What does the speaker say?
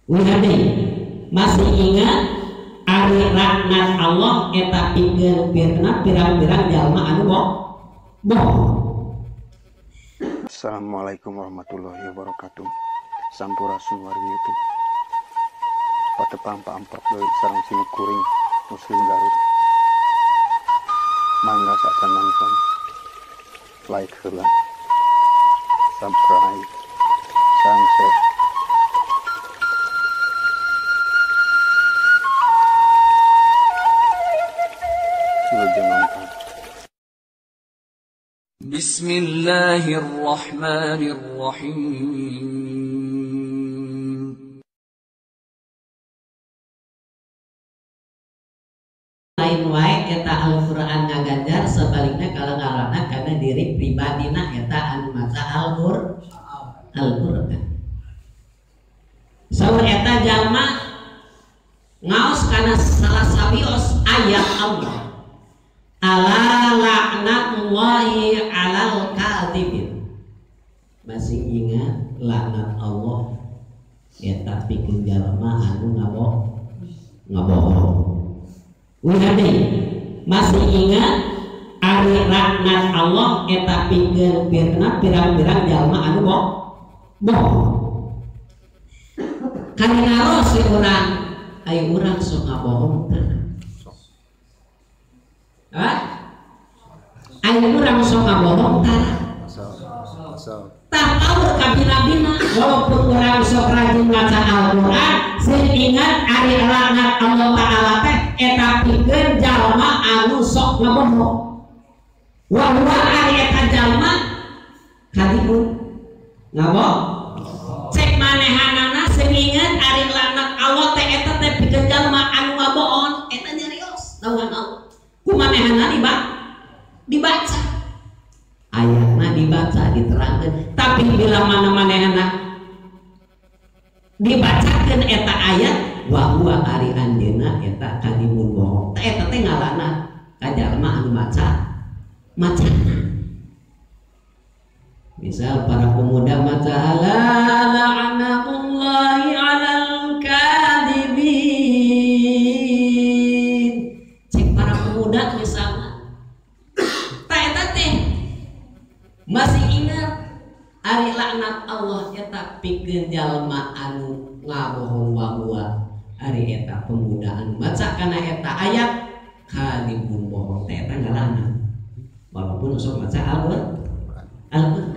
Wihade masih ingat ari laknat Allah eta pikeun pirang-pirang jalma anu bohong. Assalamualaikum warahmatullahi wabarakatuh. Sampurasun wargi patepang paampak deui sareng sini kuring muslim Garut. Mangga saat nonton, like heula, subscribe, sareng share. Bismillahirrahmanirrahim. Lain wae eta Al-Qur'an ngaganjar sebaliknya kalau ngarana karena diri pribadina eta anu maca Al-Qur'an. Saur eta jalma ngaos kana salah sawios ayat Allah. Ala laknatullahi alal kadhibin. Masih ingat laknat Allah eta pikeun jalma anu ngabohong. Wihade masih ingat ari laknat Allah eta pikeun pirang-pirang jalma anu bohong. Kana si urang aya urang sok ngabohong teh. Ayo urang sok ngabohong tah. Tah kaur ka bina-bina walaupun urang sok rajin maca Al-Qur'an, sing ingat ari laknat Allah Ta'ala teh eta pikeun jalma anu sok ngabohong. Wa huwa ari eta jalma kadibun ngabohong. Cek manehanana sing ingat ari laknat Allah teh eta teh pikeun jalma anu ngabohong, eta nyarios tahuan Allah. Kumanehana dibaca ayatna dibaca diterangkan, tapi bila mana manehana dibacakan eta ayat wa huwa ari anjeunna eta kadimun bohong eta teh ngaranna kajalma anu macana. Misal para pemuda maca ala la'natullahi 'alal kadhibin. Misalnya teh masih ingat ari laknat Allah eta pikeun jalma anu ngabohong wa huwa ari eta pemuda anu maca kana eta ayat kalibun bohong teh eta ngaranna walaupun sok maca Al-Qur'an